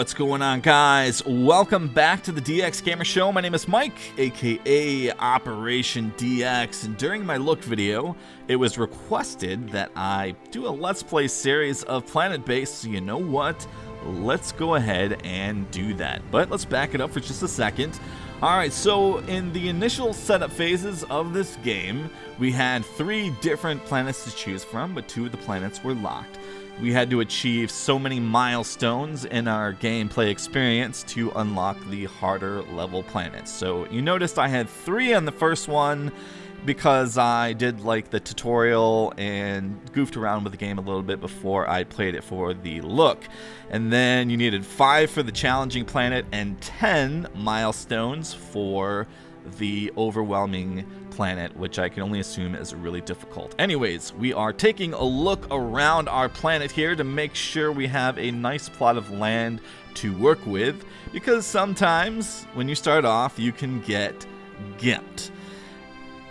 What's going on, guys? Welcome back to the DX Gamer Show. My name is Mike, aka Operation DX, and during my look video, it was requested that I do a Let's Play series of PlanetBase, so you know what? Let's go ahead and do that. But let's back it up for just a second. Alright, so in the initial setup phases of this game, we had 3 different planets to choose from, but 2 of the planets were locked. We had to achieve so many milestones in our gameplay experience to unlock the harder level planets. So you noticed I had 3 on the first one because I did like the tutorial and goofed around with the game a little bit before I played it for the look. And then you needed 5 for the challenging planet and 10 milestones for the overwhelming planet, which I can only assume is really difficult. Anyways, we are taking a look around our planet here to make sure we have a nice plot of land to work with, because sometimes when you start off you can get gimped.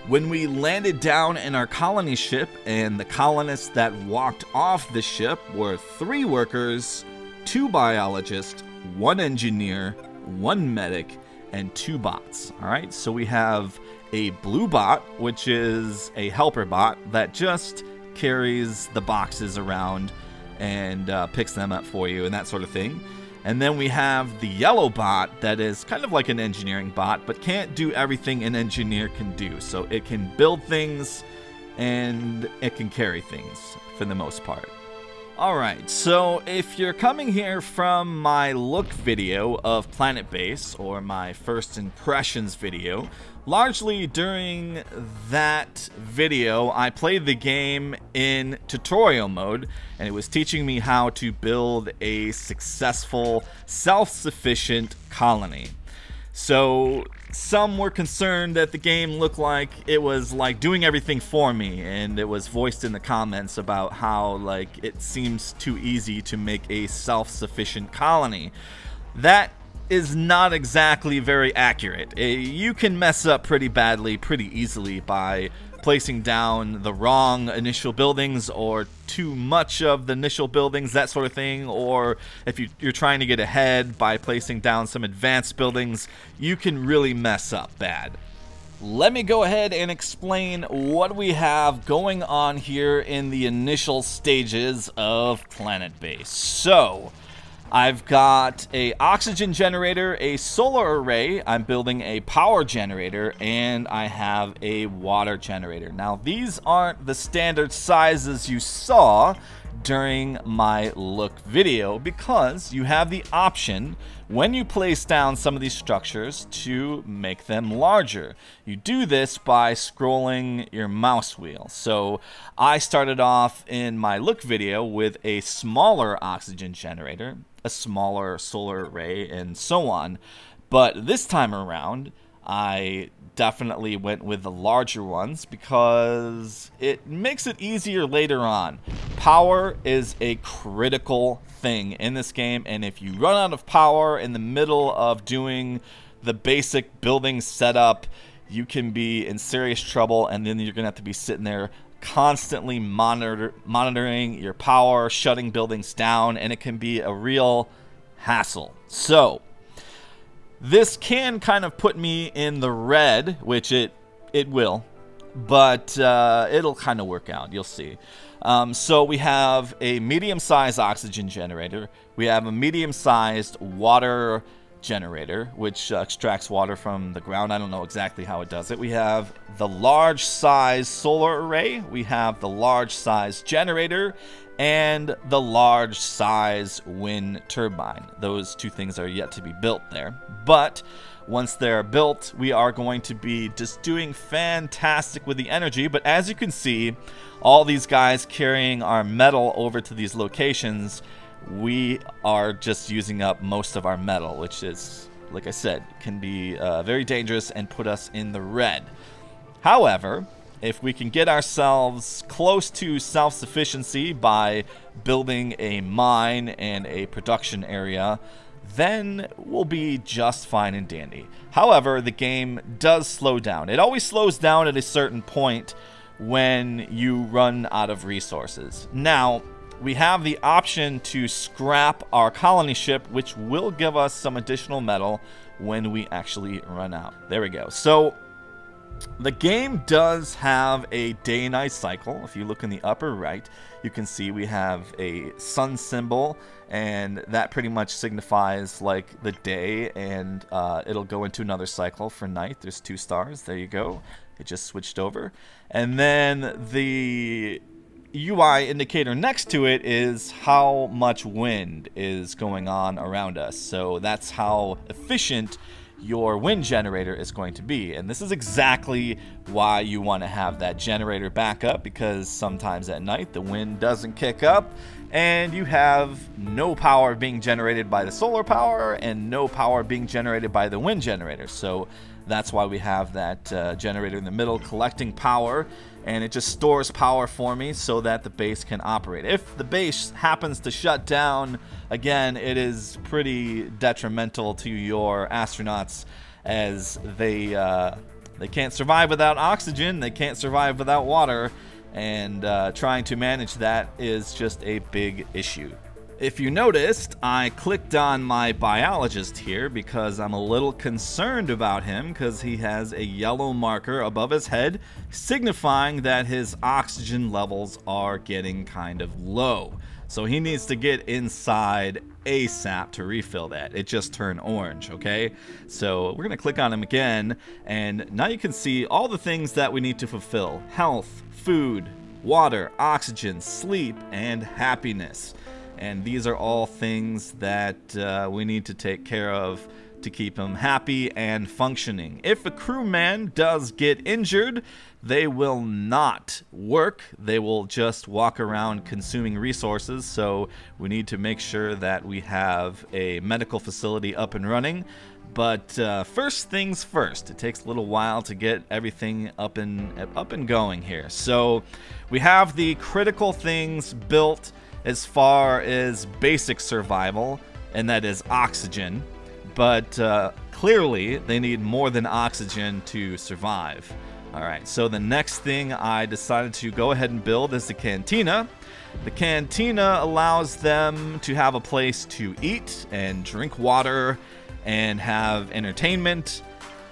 When we landed down in our colony ship, and the colonists that walked off the ship were 3 workers, 2 biologists, 1 engineer, 1 medic, and 2 bots. Alright, so we have a blue bot, which is a helper bot that just carries the boxes around and picks them up for you and that sort of thing. And then we have the yellow bot that is kind of like an engineering bot, but can't do everything an engineer can do. So it can build things and it can carry things for the most part. Alright, so if you're coming here from my look video of PlanetBase, or my first impressions video, largely during that video I played the game in tutorial mode, and it was teaching me how to build a successful, self-sufficient colony. So some were concerned that the game looked like it was like doing everything for me, and it was voiced in the comments about how like it seems too easy to make a self-sufficient colony. That is not exactly very accurate. You can mess up pretty badly pretty easily by placing down the wrong initial buildings, or too much of the initial buildings, that sort of thing. Or if you're trying to get ahead by placing down some advanced buildings, you can really mess up bad. Let me go ahead and explain what we have going on here in the initial stages of PlanetBase. So I've got a oxygen generator, a solar array, I'm building a power generator, and I have a water generator. Now these aren't the standard sizes you saw during my look video, because you have the option when you place down some of these structures to make them larger. You do this by scrolling your mouse wheel. So I started off in my look video with a smaller oxygen generator, a smaller solar array, and so on. But this time around, I definitely went with the larger ones because it makes it easier later on. Power is a critical thing in this game, and if you run out of power in the middle of doing the basic building setup, you can be in serious trouble, and then you're gonna have to be sitting there constantly monitoring your power, shutting buildings down, and it can be a real hassle. So this can kind of put me in the red, which it will, but it'll kind of work out. You'll see. So we have a medium-sized oxygen generator. We have a medium-sized water generator, which extracts water from the ground. I don't know exactly how it does it. We have the large size solar array, we have the large size generator, and the large size wind turbine. Those 2 things are yet to be built there, but once they're built, we are going to be just doing fantastic with the energy. But as you can see, all these guys carrying our metal over to these locations, we are just using up most of our metal, which is, like I said, can be very dangerous and put us in the red. However, if we can get ourselves close to self-sufficiency by building a mine and a production area, then we'll be just fine and dandy. However, the game does slow down. It always slows down at a certain point when you run out of resources. Now, we have the option to scrap our colony ship, which will give us some additional metal when we actually run out. There we go. So the game does have a day-night cycle. If you look in the upper right, you can see we have a sun symbol, and that pretty much signifies like the day, and it'll go into another cycle for night. There's 2 stars. There you go. It just switched over. And then the UI indicator next to it is how much wind is going on around us. So that's how efficient your wind generator is going to be. And this is exactly why you want to have that generator backup, because sometimes at night the wind doesn't kick up and you have no power being generated by the solar power and no power being generated by the wind generator. So that's why we have that generator in the middle collecting power, and it just stores power for me so that the base can operate. If the base happens to shut down, again, it is pretty detrimental to your astronauts, as they can't survive without oxygen, they can't survive without water, and trying to manage that is just a big issue. If you noticed, I clicked on my biologist here because I'm a little concerned about him, because he has a yellow marker above his head signifying that his oxygen levels are getting kind of low. So he needs to get inside ASAP to refill that. It just turned orange, okay? So we're gonna click on him again, and now you can see all the things that we need to fulfill: health, food, water, oxygen, sleep, and happiness. And these are all things that we need to take care of to keep him happy and functioning. If a crewman does get injured, they will not work. They will just walk around consuming resources. So we need to make sure that we have a medical facility up and running. But first things first, it takes a little while to get everything up and going here. So we have the critical things built as far as basic survival, and that is oxygen. But clearly, they need more than oxygen to survive. Alright, so the next thing I decided to go ahead and build is the cantina. The cantina allows them to have a place to eat and drink water and have entertainment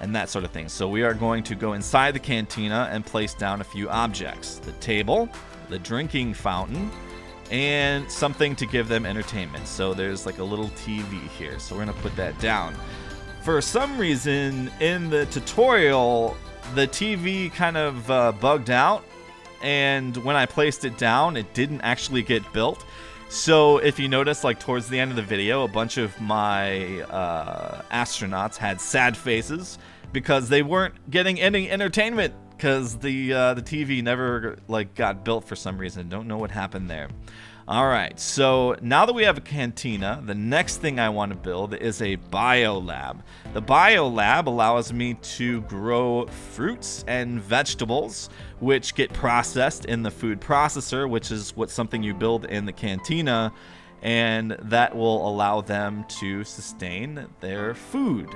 and that sort of thing. So we are going to go inside the cantina and place down a few objects: the table, the drinking fountain, and something to give them entertainment. So there's like a little TV here, so we're gonna put that down. For some reason in the tutorial, the TV kind of bugged out, and when I placed it down, it didn't actually get built. So if you notice, like towards the end of the video, a bunch of my astronauts had sad faces because they weren't getting any entertainment, because the TV never like got built for some reason. Don't know what happened there. Alright, so now that we have a cantina, the next thing I want to build is a biolab. The biolab allows me to grow fruits and vegetables, which get processed in the food processor, which is something you build in the cantina, and that will allow them to sustain their food.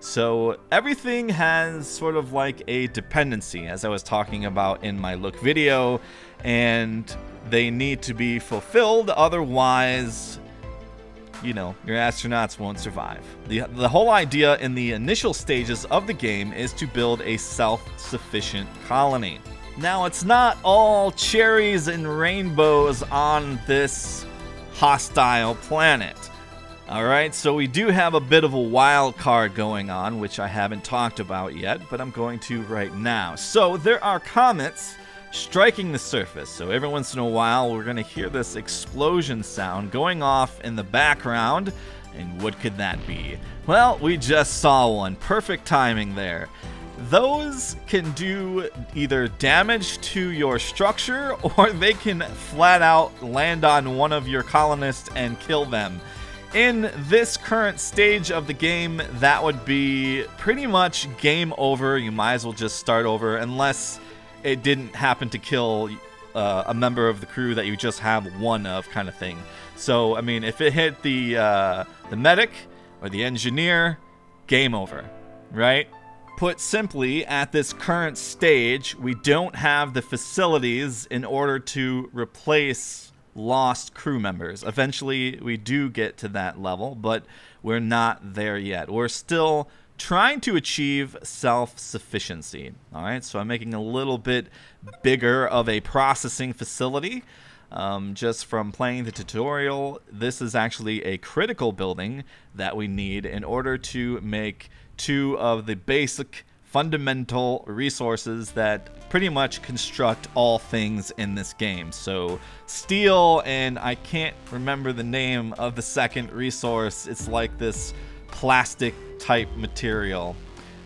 So everything has sort of like a dependency, as I was talking about in my look video, and they need to be fulfilled, otherwise, you know, your astronauts won't survive. The whole idea in the initial stages of the game is to build a self-sufficient colony. Now, it's not all cherries and rainbows on this hostile planet. Alright, so we do have a bit of a wild card going on, which I haven't talked about yet, but I'm going to right now. So there are comets striking the surface, so every once in a while we're going to hear this explosion sound going off in the background. And what could that be? Well, we just saw one. Perfect timing there. Those can do either damage to your structure, or they can flat out land on one of your colonists and kill them. In this current stage of the game, that would be pretty much game over. You might as well just start over, unless it didn't happen to kill a member of the crew that you just have one of, kind of thing. So, I mean, if it hit the medic or the engineer, game over, right? Put simply, at this current stage, we don't have the facilities in order to replace lost crew members. Eventually, we do get to that level, but we're not there yet. We're still trying to achieve self-sufficiency. All right, so I'm making a little bit bigger of a processing facility. Just from playing the tutorial, this is actually a critical building that we need in order to make 2 of the basic fundamental resources that pretty much construct all things in this game. So steel, and I can't remember the name of the second resource. It's like this plastic type material.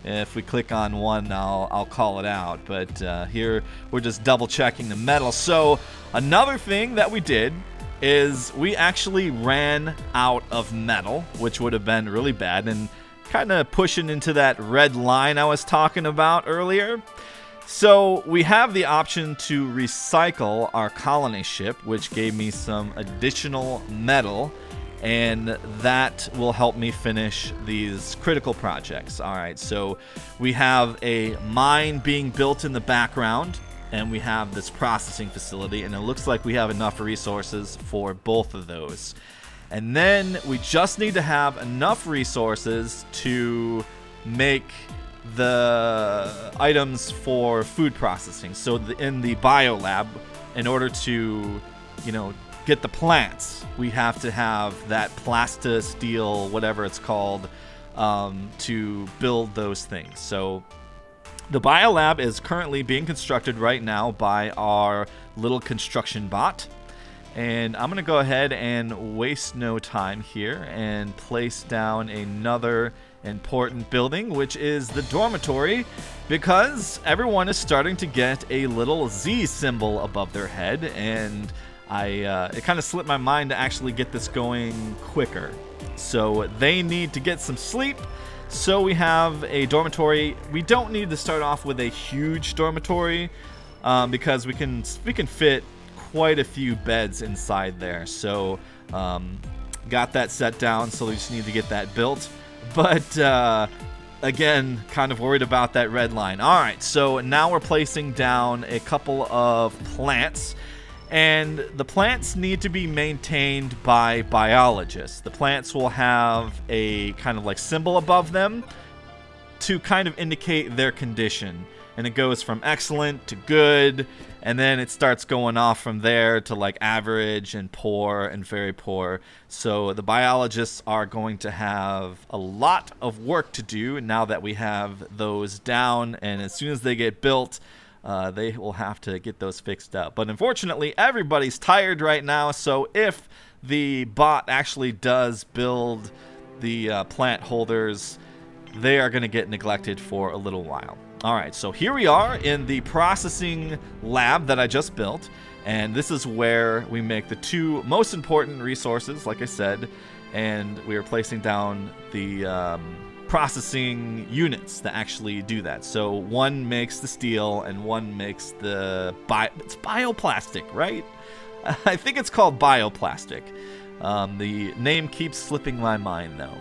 If we click on one, I'll call it out. But here we're just double checking the metal. So another thing that we did is we actually ran out of metal, which would have been really bad, and kind of pushing into that red line I was talking about earlier. So we have the option to recycle our colony ship, which gave me some additional metal, and that will help me finish these critical projects. All right, so we have a mine being built in the background, and we have this processing facility, and it looks like we have enough resources for both of those. And then we just need to have enough resources to make the items for food processing. So in the biolab, in order to, get the plants, we have to have that plasta steel, whatever it's called, to build those things. So the biolab is currently being constructed right now by our little construction bot. And I'm going to go ahead and waste no time here and place down another important building, which is the dormitory, because everyone is starting to get a little Z symbol above their head, and it kind of slipped my mind to actually get this going quicker. So they need to get some sleep. So we have a dormitory. We don't need to start off with a huge dormitory because we can fit quite a few beds inside there. So got that set down, so we just need to get that built. But again, kind of worried about that red line. All right, so now we're placing down a couple of plants, and the plants need to be maintained by biologists. The plants will have a kind of like symbol above them to kind of indicate their condition. And it goes from excellent to good, and then it starts going off from there to like average and poor and very poor. So the biologists are going to have a lot of work to do now that we have those down, and as soon as they get built, they will have to get those fixed up. But unfortunately, everybody's tired right now, so if the bot actually does build the plant holders, they are going to get neglected for a little while. All right, so here we are in the processing lab that I just built, and this is where we make the 2 most important resources, like I said, and we are placing down the processing units that actually do that. So one makes the steel and one makes the it's bioplastic, right? I think it's called bioplastic. The name keeps slipping my mind though.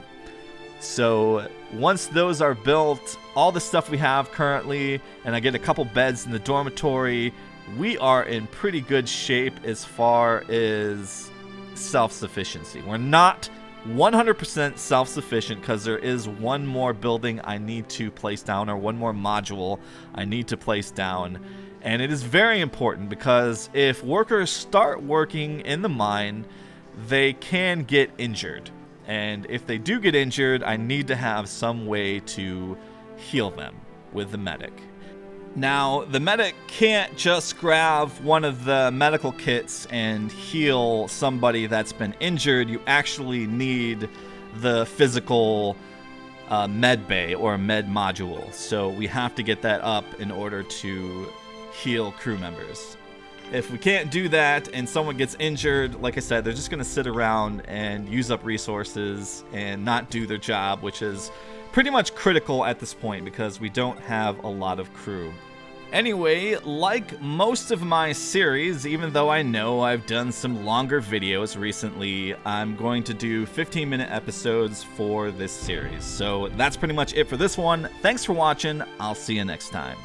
So once those are built, all the stuff we have currently, and I get a couple beds in the dormitory, we are in pretty good shape as far as self-sufficiency. We're not 100% self-sufficient because there is one more building I need to place down, or one more module I need to place down. And it is very important because if workers start working in the mine, they can get injured. And if they do get injured, I need to have some way to heal them with the medic. Now, the medic can't just grab one of the medical kits and heal somebody that's been injured. You actually need the physical med bay or med module. So we have to get that up in order to heal crew members. If we can't do that and someone gets injured, like I said, they're just going to sit around and use up resources and not do their job, which is pretty much critical at this point because we don't have a lot of crew. Anyway, like most of my series, even though I know I've done some longer videos recently, I'm going to do 15-minute episodes for this series. So that's pretty much it for this one. Thanks for watching. I'll see you next time.